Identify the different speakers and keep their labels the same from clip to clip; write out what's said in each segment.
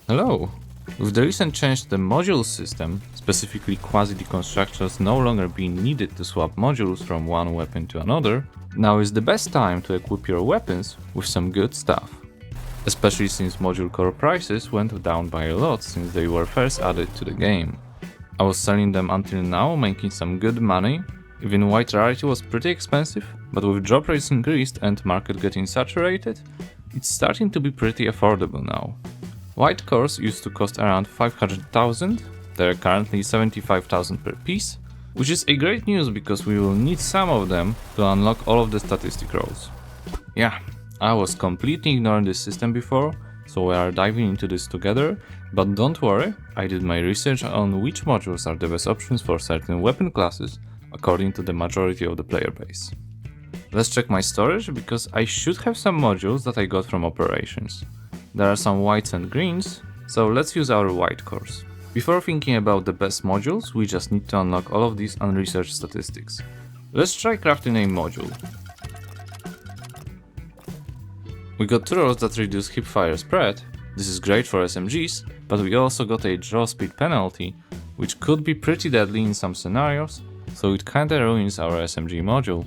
Speaker 1: Hello! With the recent change to the module system, specifically Quasi deconstructors no longer being needed to swap modules from one weapon to another, now is the best time to equip your weapons with some good stuff. Especially since module core prices went down by a lot since they were first added to the game. I was selling them until now, making some good money. Even white rarity was pretty expensive, but with drop rates increased and market getting saturated, it's starting to be pretty affordable now. White cores used to cost around 500,000, they're currently 75,000 per piece, which is a great news because we will need some of them to unlock all of the statistic roles. Yeah, I was completely ignoring this system before, so we are diving into this together, but don't worry, I did my research on which modules are the best options for certain weapon classes according to the majority of the player base. Let's check my storage because I should have some modules that I got from operations. There are some whites and greens, so let's use our white cores. Before thinking about the best modules, we just need to unlock all of these unresearched statistics. Let's try crafting a module. We got two rolls that reduce hipfire spread. This is great for SMGs, but we also got a draw speed penalty, which could be pretty deadly in some scenarios, so it kinda ruins our SMG module.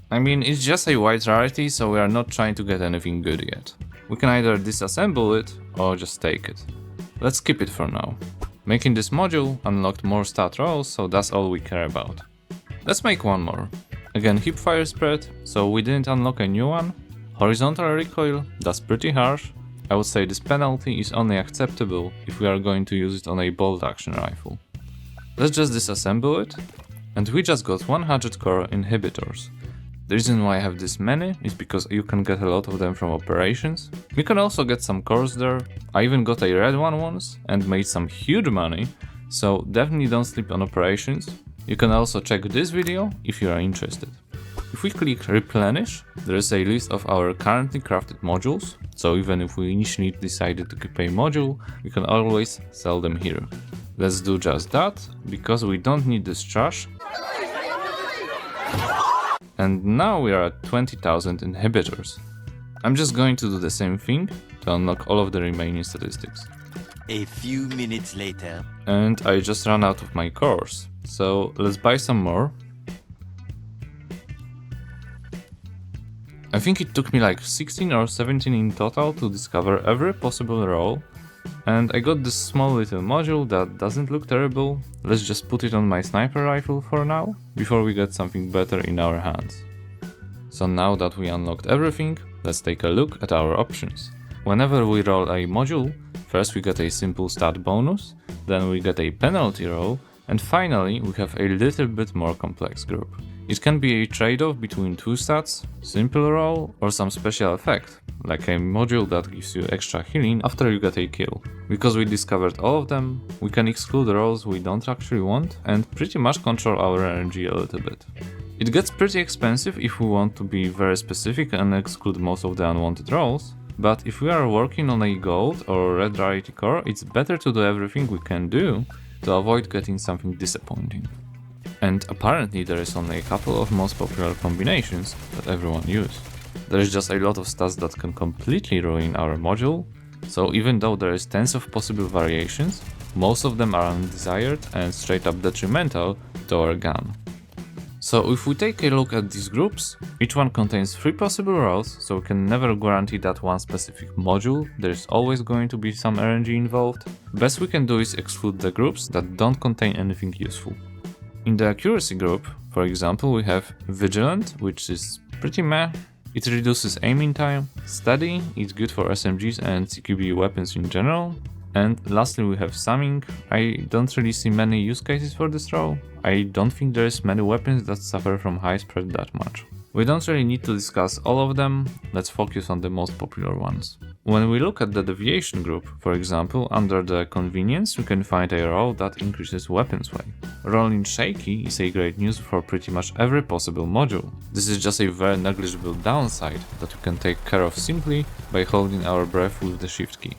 Speaker 1: I mean, it's just a white rarity, so we are not trying to get anything good yet. We can either disassemble it or just take it. Let's keep it for now. Making this module unlocked more stat rolls, so that's all we care about. Let's make one more. Again, hipfire spread, so we didn't unlock a new one. Horizontal recoil, that's pretty harsh. I would say this penalty is only acceptable if we are going to use it on a bolt action rifle. Let's just disassemble it. And we just got 100 core inhibitors. The reason why I have this many is because you can get a lot of them from operations. You can also get some cores there. I even got a red one once and made some huge money, so definitely don't sleep on operations. You can also check this video if you are interested. If we click replenish, there is a list of our currently crafted modules, so even if we initially decided to keep a module, we can always sell them here. Let's do just that, because we don't need this trash. And now we are at 20,000 inhibitors. I'm just going to do the same thing to unlock all of the remaining statistics.
Speaker 2: A few minutes later.
Speaker 1: And I just ran out of my cores, so let's buy some more. I think it took me like 16 or 17 in total to discover every possible role. And I got this small little module that doesn't look terrible. Let's just put it on my sniper rifle for now, before we get something better in our hands. So now that we unlocked everything, let's take a look at our options. Whenever we roll a module, first we get a simple stat bonus, then we get a penalty roll, and finally we have a little bit more complex group. It can be a trade-off between two stats, simple roll, or some special effect, like a module that gives you extra healing after you get a kill. Because we discovered all of them, we can exclude rolls we don't actually want and pretty much control our energy a little bit. It gets pretty expensive if we want to be very specific and exclude most of the unwanted rolls, but if we are working on a gold or red rarity core, it's better to do everything we can do to avoid getting something disappointing. And apparently there is only a couple of most popular combinations that everyone uses. There is just a lot of stats that can completely ruin our module, so even though there is tens of possible variations, most of them are undesired and straight up detrimental to our gun. So if we take a look at these groups, each one contains 3 possible roles, so we can never guarantee that one specific module, there is always going to be some RNG involved. Best we can do is exclude the groups that don't contain anything useful. In the accuracy group, for example, we have Vigilant, which is pretty meh. It reduces aiming time. Steady, it's good for SMGs and CQB weapons in general. And lastly we have Summing. I don't really see many use cases for this role. I don't think there is many weapons that suffer from high spread that much. We don't really need to discuss all of them, let's focus on the most popular ones. When we look at the deviation group, for example, under the convenience we can find a role that increases weapons weight. Rolling shaky is a great news for pretty much every possible module. This is just a very negligible downside that we can take care of simply by holding our breath with the shift key.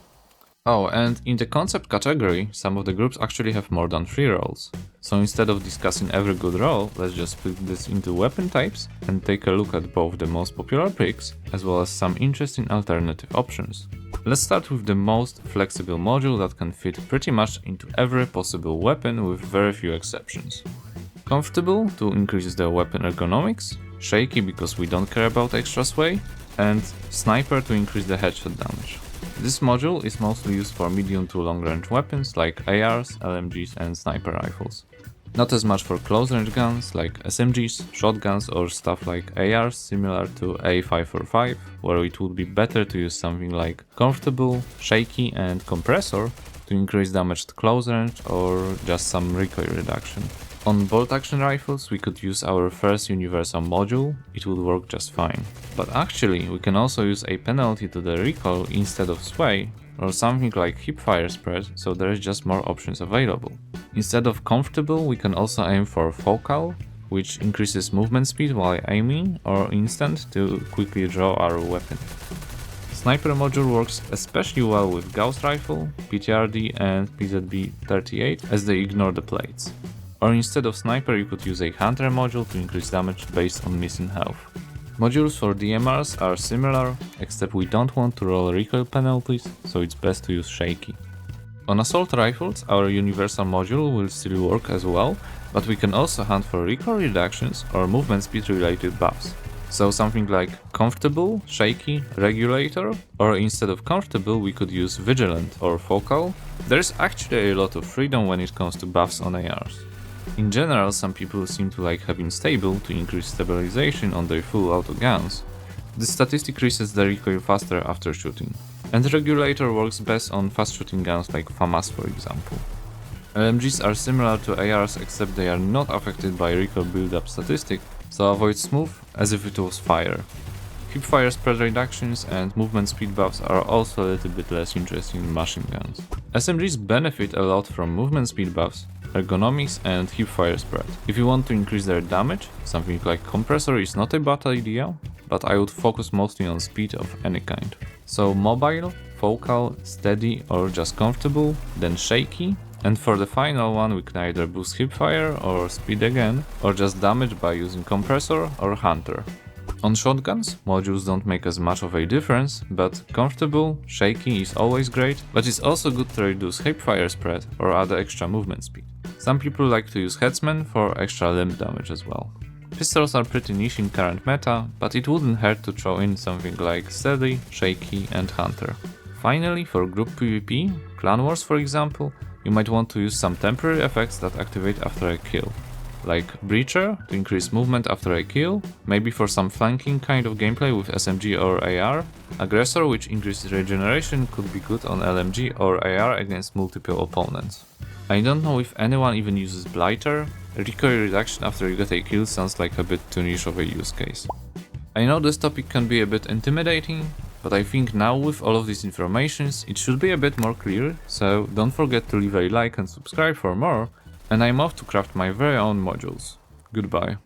Speaker 1: Oh, and in the concept category, some of the groups actually have more than 3 roles. So instead of discussing every good role, let's just split this into weapon types and take a look at both the most popular picks, as well as some interesting alternative options. Let's start with the most flexible module that can fit pretty much into every possible weapon with very few exceptions. Comfortable to increase the weapon ergonomics, shaky because we don't care about extra sway, and sniper to increase the headshot damage. This module is mostly used for medium to long range weapons like ARs, LMGs and sniper rifles. Not as much for close range guns like SMGs, shotguns or stuff like ARs similar to A545, where it would be better to use something like comfortable, shaky and compressor to increase damage at close range or just some recoil reduction. On bolt action rifles we could use our first universal module, it would work just fine. But actually we can also use a penalty to the recoil instead of sway, or something like hip fire spread, so there is just more options available. Instead of comfortable we can also aim for focal, which increases movement speed while aiming, or instant to quickly draw our weapon. Sniper module works especially well with Gauss rifle, PTRD and PZB-38 as they ignore the plates. Or instead of sniper you could use a hunter module to increase damage based on missing health. Modules for DMRs are similar, except we don't want to roll recoil penalties, so it's best to use shaky. On assault rifles our universal module will still work as well, but we can also hunt for recoil reductions or movement speed related buffs. So something like comfortable, shaky, regulator, or instead of comfortable we could use vigilant or focal. There's actually a lot of freedom when it comes to buffs on ARs. In general, some people seem to like having stable to increase stabilization on their full auto guns. The statistic resets the recoil faster after shooting. And regulator works best on fast shooting guns like FAMAS for example. LMGs are similar to ARs except they are not affected by recoil build-up statistic, so avoid smooth as if it was fire. Hip fire spread reductions and movement speed buffs are also a little bit less interesting in machine guns. SMGs benefit a lot from movement speed buffs, ergonomics and hip fire spread. If you want to increase their damage, something like compressor is not a bad idea, but I would focus mostly on speed of any kind. So mobile, focal, steady or just comfortable, then shaky, and for the final one we can either boost hip fire or speed again, or just damage by using compressor or hunter. On shotguns, modules don't make as much of a difference, but comfortable, shaky is always great, but it's also good to reduce hip fire spread or add extra movement speed. Some people like to use headsman for extra limb damage as well. Pistols are pretty niche in current meta, but it wouldn't hurt to throw in something like steady, shaky and hunter. Finally, for group PvP, clan wars for example, you might want to use some temporary effects that activate after a kill. Like Breacher to increase movement after a kill, maybe for some flanking kind of gameplay with SMG or AR. Aggressor, which increases regeneration, could be good on LMG or AR against multiple opponents. I don't know if anyone even uses Blighter. Recoil reduction after you get a kill sounds like a bit too niche of a use case. I know this topic can be a bit intimidating, but I think now with all of these informations it should be a bit more clear, so don't forget to leave a like and subscribe for more, and I'm off to craft my very own modules. Goodbye.